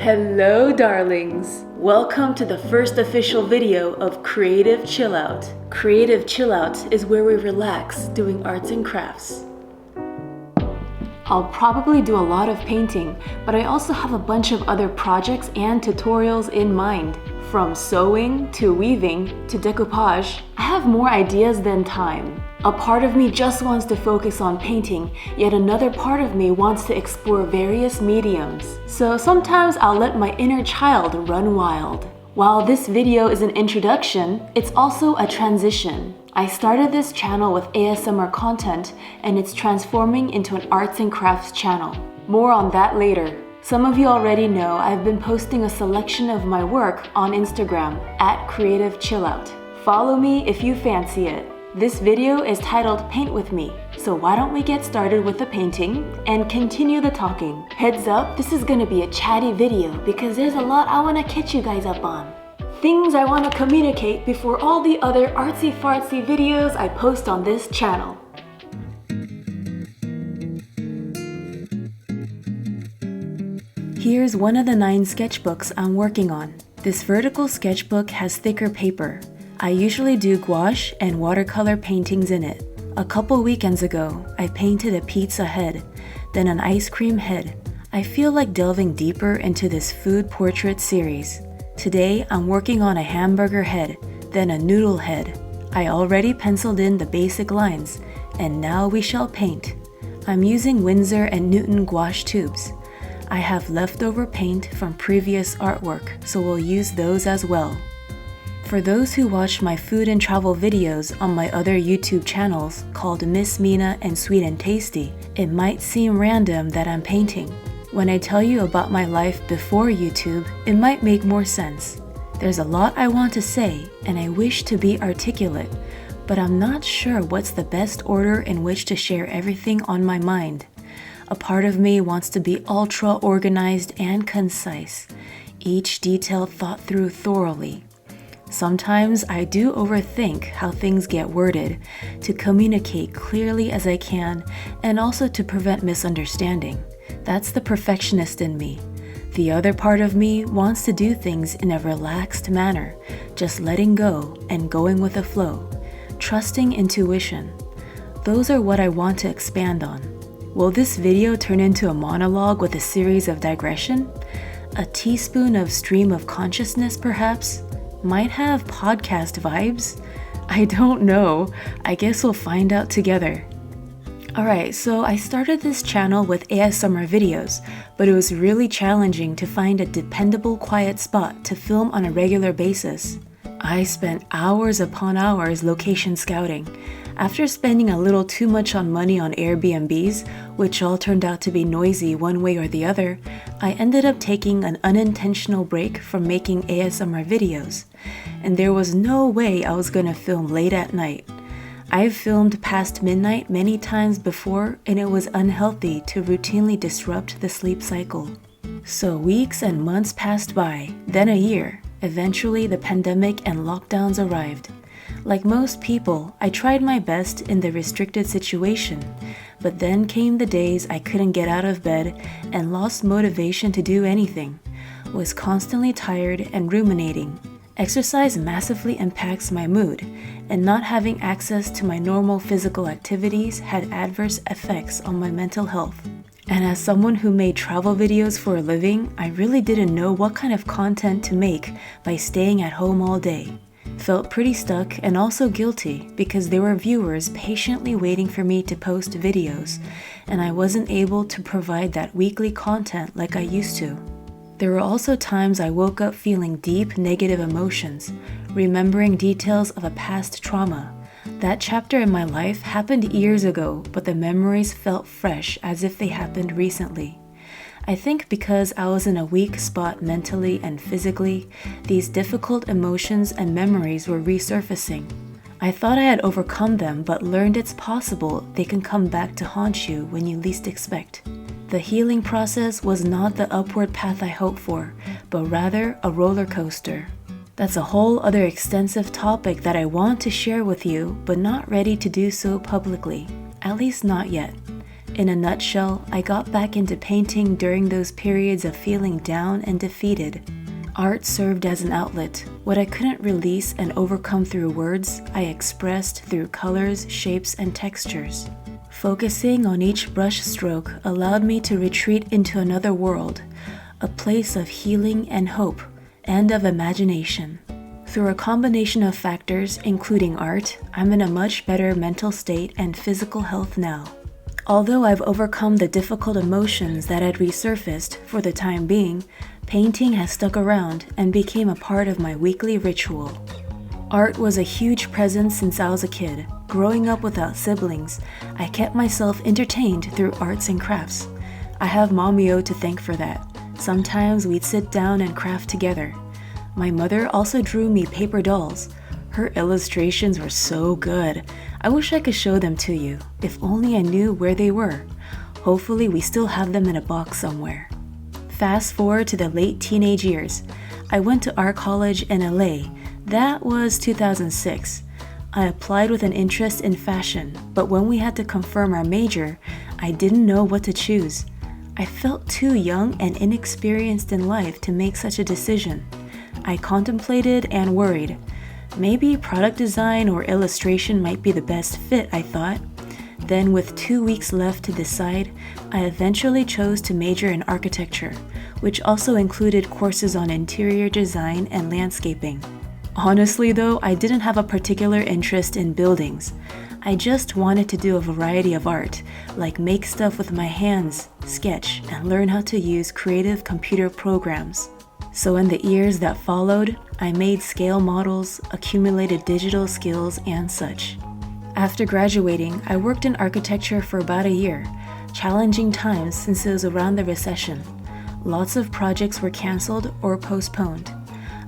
Hello darlings! Welcome to the first official video of Creative Chillout. Creative Chillout is where we relax doing arts and crafts. I'll probably do a lot of painting, but I also have a bunch of other projects and tutorials in mind. From sewing to weaving to decoupage, I have more ideas than time. A part of me just wants to focus on painting, yet another part of me wants to explore various mediums. So sometimes I'll let my inner child run wild. While this video is an introduction, it's also a transition. I started this channel with ASMR content, and it's transforming into an arts and crafts channel. More on that later. Some of you already know I've been posting a selection of my work on Instagram at Creative Chillout. Follow me if you fancy it. This video is titled Paint With Me, so why don't we get started with the painting and continue the talking. Heads up, this is gonna be a chatty video because there's a lot I wanna catch you guys up on. Things I wanna communicate before all the other artsy-fartsy videos I post on this channel. Here's one of the 9 sketchbooks I'm working on. This vertical sketchbook has thicker paper. I usually do gouache and watercolor paintings in it. A couple weekends ago, I painted a pizza head, then an ice cream head. I feel like delving deeper into this food portrait series. Today, I'm working on a hamburger head, then a noodle head. I already penciled in the basic lines, and now we shall paint. I'm using Winsor & Newton gouache tubes. I have leftover paint from previous artwork, so we'll use those as well. For those who watch my food and travel videos on my other YouTube channels called Miss Mina and Sweet and Tasty, it might seem random that I'm painting. When I tell you about my life before YouTube, it might make more sense. There's a lot I want to say, and I wish to be articulate, but I'm not sure what's the best order in which to share everything on my mind. A part of me wants to be ultra organized and concise, each detail thought through thoroughly. Sometimes I do overthink how things get worded to communicate clearly as I can and also to prevent misunderstanding. That's the perfectionist in me. The other part of me wants to do things in a relaxed manner, just letting go and going with the flow, trusting intuition. Those are what I want to expand on. Will this video turn into a monologue with a series of digression? A teaspoon of stream of consciousness, perhaps? Might have podcast vibes? I don't know. I guess we'll find out together. Alright, so I started this channel with ASMR videos, but it was really challenging to find a dependable quiet spot to film on a regular basis. I spent hours upon hours location scouting. After spending a little too much on money on Airbnbs, which all turned out to be noisy one way or the other, I ended up taking an unintentional break from making ASMR videos. And there was no way I was gonna film late at night. I've filmed past midnight many times before, and it was unhealthy to routinely disrupt the sleep cycle. So weeks and months passed by, then a year. Eventually, the pandemic and lockdowns arrived. Like most people, I tried my best in the restricted situation, but then came the days I couldn't get out of bed and lost motivation to do anything, was constantly tired and ruminating. Exercise massively impacts my mood, and not having access to my normal physical activities had adverse effects on my mental health. And as someone who made travel videos for a living, I really didn't know what kind of content to make by staying at home all day. Felt pretty stuck and also guilty because there were viewers patiently waiting for me to post videos, and I wasn't able to provide that weekly content like I used to. There were also times I woke up feeling deep negative emotions, remembering details of a past trauma. That chapter in my life happened years ago, but the memories felt fresh as if they happened recently. I think because I was in a weak spot mentally and physically, these difficult emotions and memories were resurfacing. I thought I had overcome them, but learned it's possible they can come back to haunt you when you least expect. The healing process was not the upward path I hoped for, but rather a roller coaster. That's a whole other extensive topic that I want to share with you, but not ready to do so publicly, at least not yet. In a nutshell, I got back into painting during those periods of feeling down and defeated. Art served as an outlet. What I couldn't release and overcome through words, I expressed through colors, shapes, and textures. Focusing on each brush stroke allowed me to retreat into another world, a place of healing and hope, and of imagination. Through a combination of factors, including art, I'm in a much better mental state and physical health now. Although I've overcome the difficult emotions that had resurfaced for the time being, painting has stuck around and became a part of my weekly ritual. Art was a huge presence since I was a kid. Growing up without siblings, I kept myself entertained through arts and crafts. I have Mommy-o to thank for that. Sometimes we'd sit down and craft together. My mother also drew me paper dolls. Her illustrations were so good. I wish I could show them to you, if only I knew where they were. Hopefully we still have them in a box somewhere. Fast forward to the late teenage years. I went to art college in LA. That was 2006. I applied with an interest in fashion, but when we had to confirm our major, I didn't know what to choose. I felt too young and inexperienced in life to make such a decision. I contemplated and worried. Maybe product design or illustration might be the best fit, I thought. Then, with 2 weeks left to decide, I eventually chose to major in architecture, which also included courses on interior design and landscaping. Honestly though, I didn't have a particular interest in buildings. I just wanted to do a variety of art, like make stuff with my hands, sketch, and learn how to use creative computer programs. So in the years that followed, I made scale models, accumulated digital skills, and such. After graduating, I worked in architecture for about a year, challenging times since it was around the recession. Lots of projects were canceled or postponed.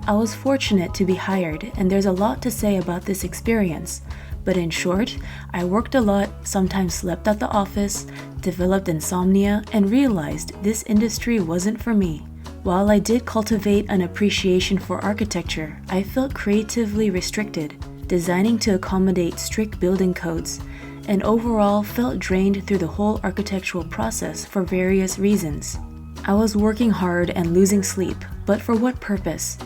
I was fortunate to be hired, and there's a lot to say about this experience. But in short, I worked a lot, sometimes slept at the office, developed insomnia, and realized this industry wasn't for me. While I did cultivate an appreciation for architecture, I felt creatively restricted, designing to accommodate strict building codes, and overall felt drained through the whole architectural process for various reasons. I was working hard and losing sleep, but for what purpose?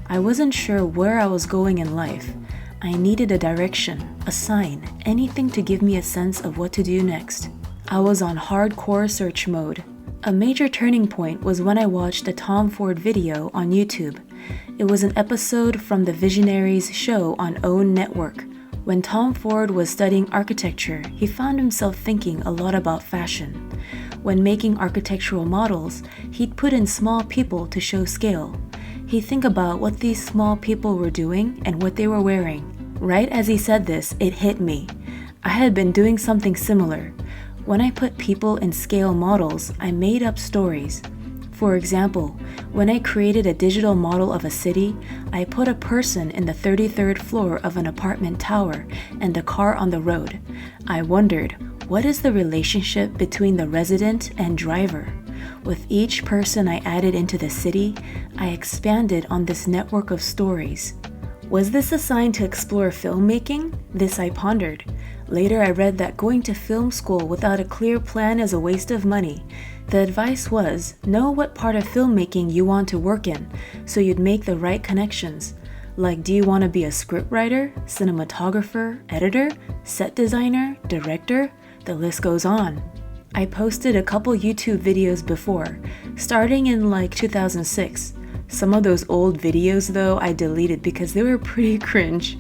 I wasn't sure where I was going in life. I needed a direction, a sign, anything to give me a sense of what to do next. I was on hardcore search mode. A major turning point was when I watched a Tom Ford video on YouTube. It was an episode from the Visionaries show on OWN Network. When Tom Ford was studying architecture, he found himself thinking a lot about fashion. When making architectural models, he'd put in small people to show scale. He'd think about what these small people were doing and what they were wearing. Right as he said this, it hit me. I had been doing something similar. When I put people in scale models, I made up stories. For example, when I created a digital model of a city, I put a person in the 33rd floor of an apartment tower and a car on the road. I wondered, what is the relationship between the resident and driver? With each person I added into the city, I expanded on this network of stories. Was this a sign to explore filmmaking? This I pondered. Later, I read that going to film school without a clear plan is a waste of money. The advice was, know what part of filmmaking you want to work in, so you'd make the right connections. Like, do you want to be a scriptwriter, cinematographer, editor, set designer, director? The list goes on. I posted a couple YouTube videos before, starting in like 2006. Some of those old videos though I deleted because they were pretty cringe.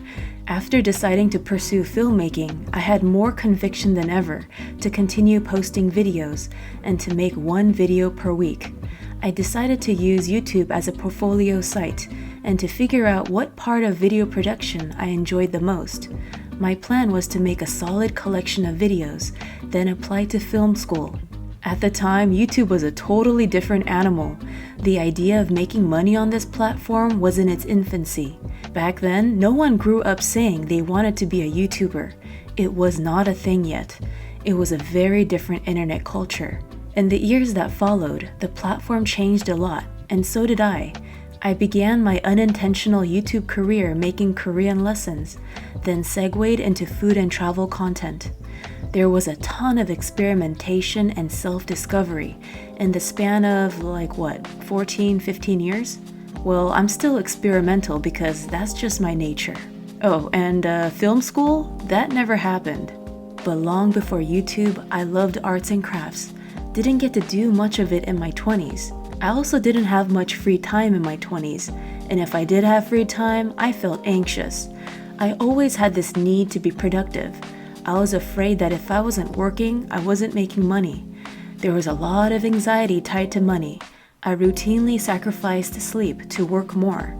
After deciding to pursue filmmaking, I had more conviction than ever to continue posting videos and to make one video per week. I decided to use YouTube as a portfolio site and to figure out what part of video production I enjoyed the most. My plan was to make a solid collection of videos, then apply to film school. At the time, YouTube was a totally different animal. The idea of making money on this platform was in its infancy. Back then, no one grew up saying they wanted to be a YouTuber. It was not a thing yet. It was a very different internet culture. In the years that followed, the platform changed a lot, and so did I. I began my unintentional YouTube career making Korean lessons, then segued into food and travel content. There was a ton of experimentation and self-discovery in the span of 14, 15 years? Well, I'm still experimental because that's just my nature. Oh, and film school? That never happened. But long before YouTube, I loved arts and crafts. Didn't get to do much of it in my 20s. I also didn't have much free time in my 20s, and if I did have free time, I felt anxious. I always had this need to be productive. I was afraid that if I wasn't working, I wasn't making money. There was a lot of anxiety tied to money. I routinely sacrificed sleep to work more.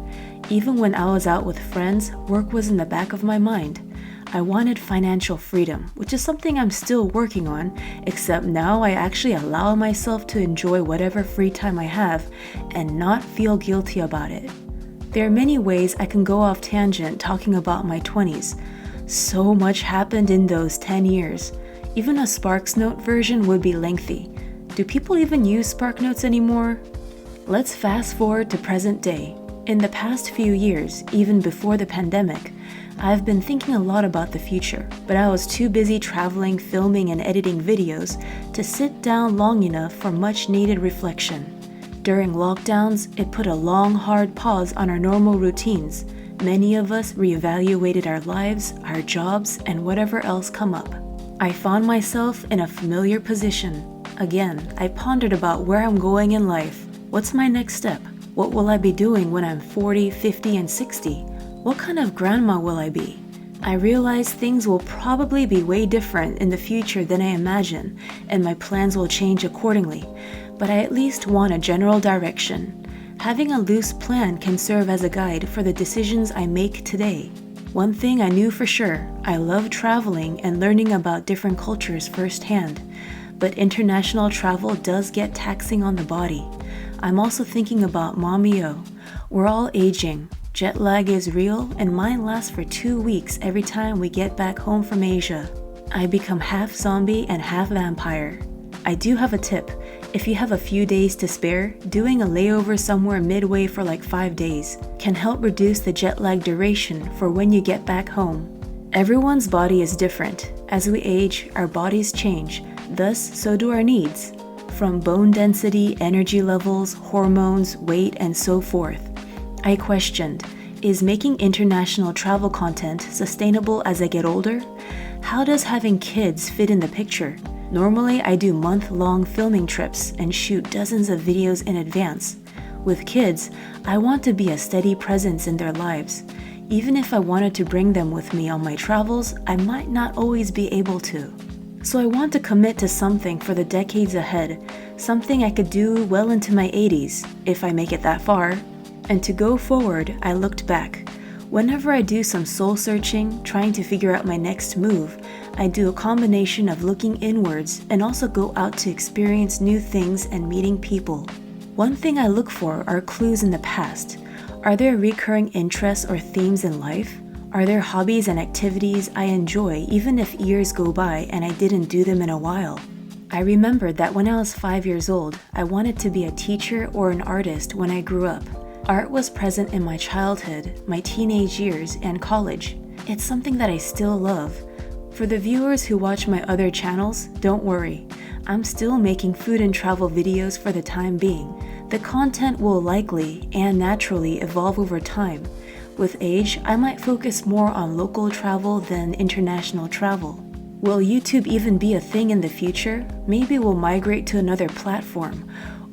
Even when I was out with friends, work was in the back of my mind. I wanted financial freedom, which is something I'm still working on, except now I actually allow myself to enjoy whatever free time I have and not feel guilty about it. There are many ways I can go off tangent talking about my 20s. So much happened in those 10 years. Even a SparksNote version would be lengthy. Do people even use SparkNotes anymore? Let's fast forward to present day. In the past few years, even before the pandemic, I've been thinking a lot about the future, but I was too busy traveling, filming, and editing videos to sit down long enough for much needed reflection. During lockdowns, it put a long, hard pause on our normal routines. Many of us reevaluated our lives, our jobs, and whatever else come up. I found myself in a familiar position. Again, I pondered about where I'm going in life. What's my next step? What will I be doing when I'm 40, 50, and 60? What kind of grandma will I be? I realize things will probably be way different in the future than I imagine, and my plans will change accordingly, but I at least want a general direction. Having a loose plan can serve as a guide for the decisions I make today. One thing I knew for sure, I love traveling and learning about different cultures firsthand, but international travel does get taxing on the body. I'm also thinking about Mommy-o. We're all aging. Jet lag is real, and mine lasts for 2 weeks every time we get back home from Asia. I become half zombie and half vampire. I do have a tip. If you have a few days to spare, doing a layover somewhere midway for 5 days can help reduce the jet lag duration for when you get back home. Everyone's body is different. As we age, our bodies change. Thus, so do our needs. From bone density, energy levels, hormones, weight, and so forth. I questioned, is making international travel content sustainable as I get older? How does having kids fit in the picture? Normally, I do month-long filming trips and shoot dozens of videos in advance. With kids, I want to be a steady presence in their lives. Even if I wanted to bring them with me on my travels, I might not always be able to. So I want to commit to something for the decades ahead, something I could do well into my 80s, if I make it that far. And to go forward, I looked back. Whenever I do some soul searching, trying to figure out my next move, I do a combination of looking inwards and also go out to experience new things and meeting people. One thing I look for are clues in the past. Are there recurring interests or themes in life? Are there hobbies and activities I enjoy even if years go by and I didn't do them in a while? I remembered that when I was 5 years old, I wanted to be a teacher or an artist when I grew up. Art was present in my childhood, my teenage years, and college. It's something that I still love. For the viewers who watch my other channels, don't worry. I'm still making food and travel videos for the time being. The content will likely and naturally evolve over time. With age, I might focus more on local travel than international travel. Will YouTube even be a thing in the future? Maybe we'll migrate to another platform.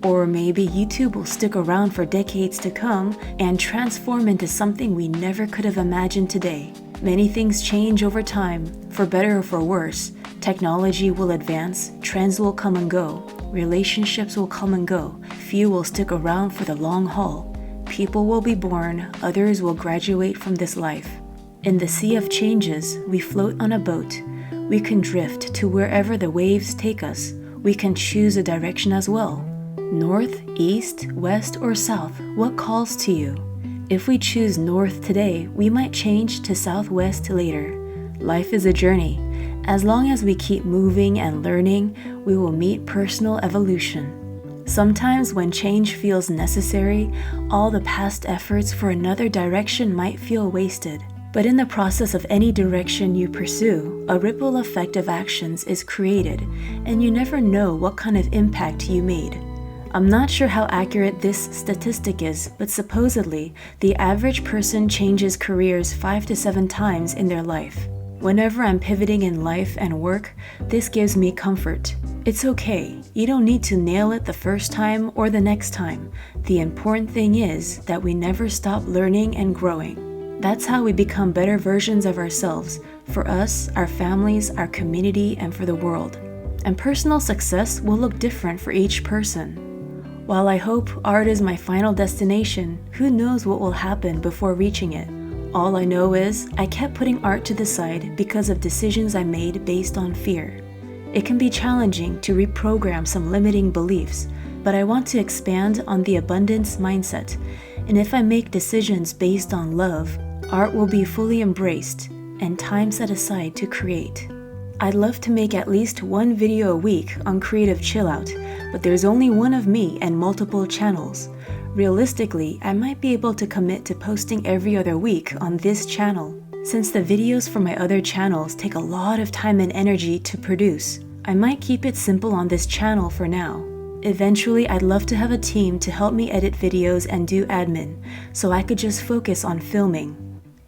Or maybe YouTube will stick around for decades to come and transform into something we never could have imagined today. Many things change over time, for better or for worse. Technology will advance, trends will come and go, relationships will come and go, few will stick around for the long haul. People will be born, others will graduate from this life. In the sea of changes, we float on a boat. We can drift to wherever the waves take us. We can choose a direction as well. North, east, west, or south, what calls to you? If we choose north today, we might change to southwest later. Life is a journey. As long as we keep moving and learning, we will meet personal evolution. Sometimes when change feels necessary, all the past efforts for another direction might feel wasted. But in the process of any direction you pursue, a ripple effect of actions is created, and you never know what kind of impact you made. I'm not sure how accurate this statistic is, but supposedly, the average person changes careers 5 to 7 times in their life. Whenever I'm pivoting in life and work, this gives me comfort. It's okay, you don't need to nail it the first time or the next time. The important thing is that we never stop learning and growing. That's how we become better versions of ourselves, for us, our families, our community, and for the world. And personal success will look different for each person. While I hope art is my final destination, who knows what will happen before reaching it? All I know is I kept putting art to the side because of decisions I made based on fear. It can be challenging to reprogram some limiting beliefs, but I want to expand on the abundance mindset. And if I make decisions based on love, art will be fully embraced and time set aside to create. I'd love to make at least one video a week on Creative Chillout, but there's only one of me and multiple channels. Realistically, I might be able to commit to posting every other week on this channel. Since the videos for my other channels take a lot of time and energy to produce, I might keep it simple on this channel for now. Eventually, I'd love to have a team to help me edit videos and do admin, so I could just focus on filming.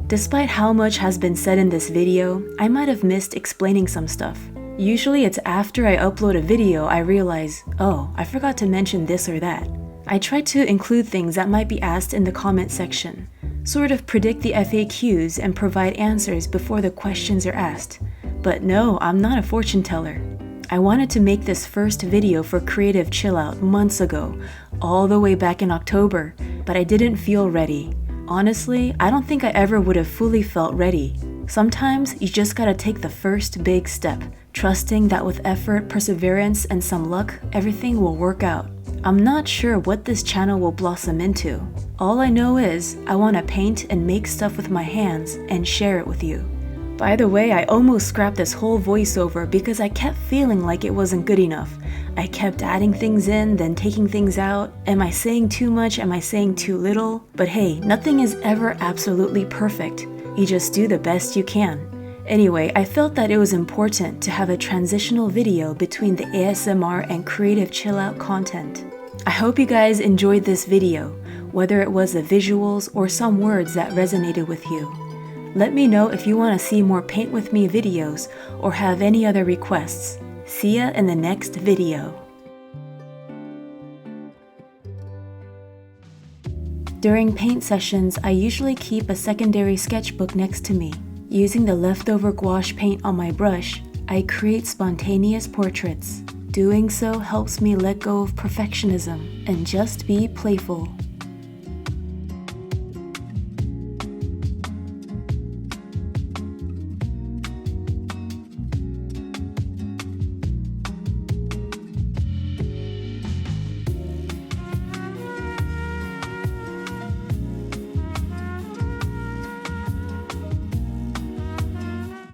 Despite how much has been said in this video, I might have missed explaining some stuff. Usually it's after I upload a video I realize, oh, I forgot to mention this or that. I try to include things that might be asked in the comment section, sort of predict the FAQs and provide answers before the questions are asked. But no, I'm not a fortune teller. I wanted to make this first video for Creative Chillout months ago, all the way back in October, but I didn't feel ready. Honestly, I don't think I ever would have fully felt ready. Sometimes you just gotta take the first big step, trusting that with effort, perseverance, and some luck, everything will work out. I'm not sure what this channel will blossom into. All I know is I want to paint and make stuff with my hands and share it with you. By the way, I almost scrapped this whole voiceover because I kept feeling like it wasn't good enough. I kept adding things in, then taking things out. Am I saying too much? Am I saying too little? But hey, nothing is ever absolutely perfect. You just do the best you can. Anyway, I felt that it was important to have a transitional video between the ASMR and Creative Chillout content. I hope you guys enjoyed this video, whether it was the visuals or some words that resonated with you. Let me know if you want to see more Paint With Me videos or have any other requests. See ya in the next video. During paint sessions, I usually keep a secondary sketchbook next to me. Using the leftover gouache paint on my brush, I create spontaneous portraits. Doing so helps me let go of perfectionism and just be playful.